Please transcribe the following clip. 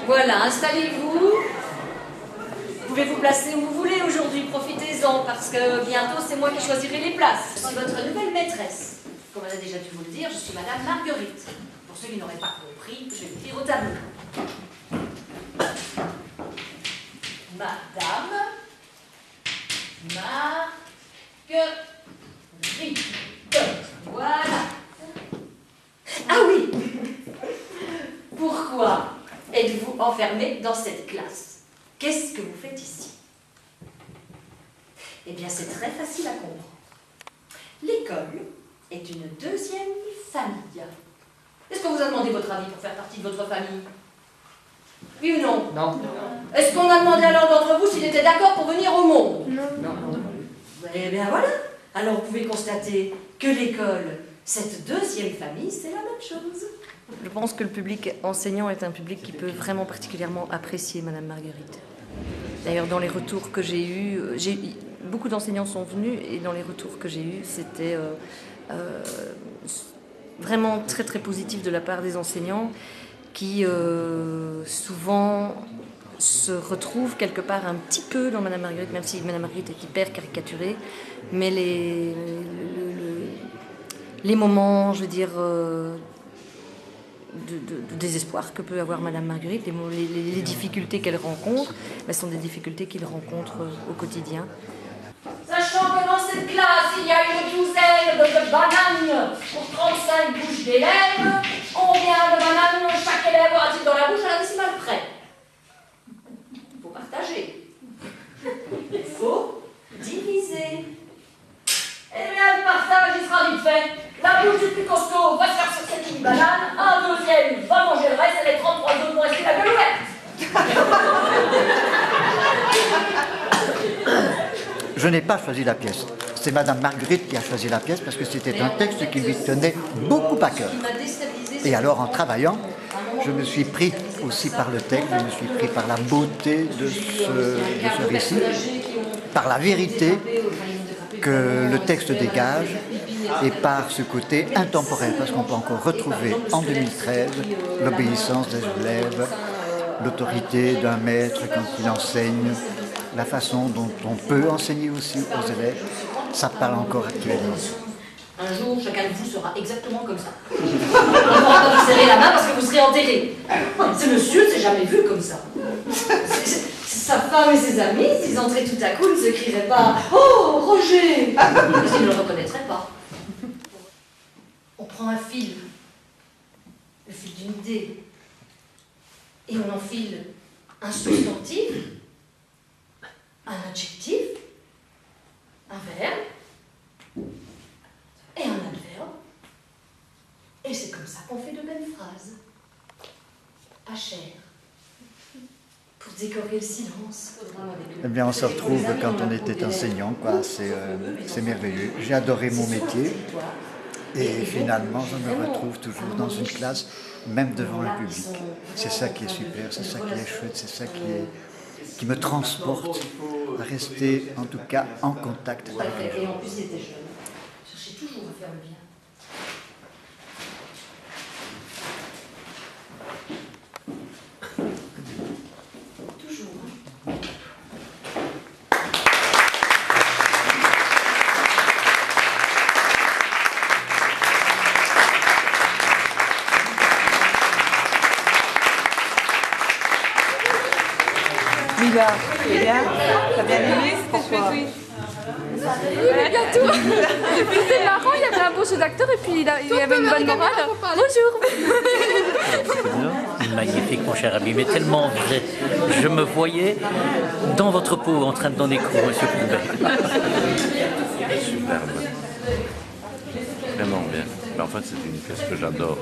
Voilà, installez-vous. Vous pouvez vous placer où vous voulez aujourd'hui, profitez-en, parce que bientôt c'est moi qui choisirai les places. Je suis votre nouvelle maîtresse. Comme elle a déjà dû vous le dire, je suis Madame Marguerite. Pour ceux qui n'auraient pas compris, je vais vous dire au tableau. Madame Marguerite. Voilà. Ah oui. Pourquoi êtes-vous enfermée dans cette classe? Qu'est-ce que vous faites ici? Eh bien, c'est très facile à comprendre. L'école est une deuxième famille. Est-ce qu'on vous a demandé votre avis pour faire partie de votre famille? Oui ou non? Non. Est-ce qu'on a demandé à l'un d'entre vous s'il était d'accord pour venir au monde? Non. Eh bien voilà. Alors vous pouvez constater que l'école, cette deuxième famille, c'est la même chose. Je pense que le public enseignant est un public qui peut vraiment particulièrement apprécier Madame Marguerite. D'ailleurs, dans les retours que j'ai eus, beaucoup d'enseignants sont venus et dans les retours que j'ai eus, c'était vraiment très très positif de la part des enseignants qui souvent se retrouvent quelque part un petit peu dans Madame Marguerite, même si Madame Marguerite est hyper caricaturée, mais les moments, je veux dire, de désespoir que peut avoir Madame Marguerite, les difficultés qu'elle rencontre, elles sont des difficultés qu'il rencontre au quotidien. Sachant que dans cette classe, il y a une douzaine de bananes pour 35 bouches d'élèves, combien de bananes chaque élève aura-t-il dans la bouche à la décimale près? Il faut partager. Il faut diviser. Eh bien, le partage, il sera vite fait. La bouche du plus costaud va se faire sur cette mini banane, un deuxième va manger le reste, et les 33 autres vont rester la gueule ouverte. Je n'ai pas choisi la pièce. C'est Madame Marguerite qui a choisi la pièce parce que c'était un texte qui lui tenait beaucoup à cœur. Et alors, en travaillant, je me suis pris aussi par le texte, je me suis pris par la beauté de ce récit, par la vérité que le texte dégage et par ce côté intemporel, parce qu'on peut encore retrouver en 2013 l'obéissance des élèves, l'autorité d'un maître quand il enseigne, la façon dont on peut enseigner aussi aux élèves, ça parle encore actuellement. Un jour, chacun de vous sera exactement comme ça. On ne pourra pas vous serrer la main parce que vous serez enterré. Ce monsieur ne s'est jamais vu comme ça. Sa femme et ses amis, s'ils entraient tout à coup, ne se crieraient pas « Oh, Roger !» parce qu'ils ne le reconnaîtraient pas. On prend un fil, le fil d'une idée, et on enfile un substantif, un adjectif, un verbe, et un adverbe. Et c'est comme ça qu'on fait de belles phrases. Pas cher. Pour décorer le silence. Eh bien, on se retrouve quand on était enseignant, quoi. C'est merveilleux. J'ai adoré mon métier. Et finalement, je me retrouve toujours dans une classe, même devant un public. C'est ça qui est super, c'est ça qui est chouette, c'est ça qui me transporte à rester, en tout cas, en contact avec les gens. Et en plus, il était jeune. Cherchez toujours à faire le bien. Toujours. Lila, c'est bien? T'as bien aimé? Pourquoi? Oui, mais bien tout. Et puis c'est marrant, il y avait un beau jeu d'acteur et puis il y avait une bonne morale. Bonjour. C'est magnifique, mon cher ami, mais tellement vrai. Je me voyais dans votre peau en train de donner cours, monsieur Courbet. Superbe. Vraiment bien. Mais en fait, c'est une pièce que j'adore.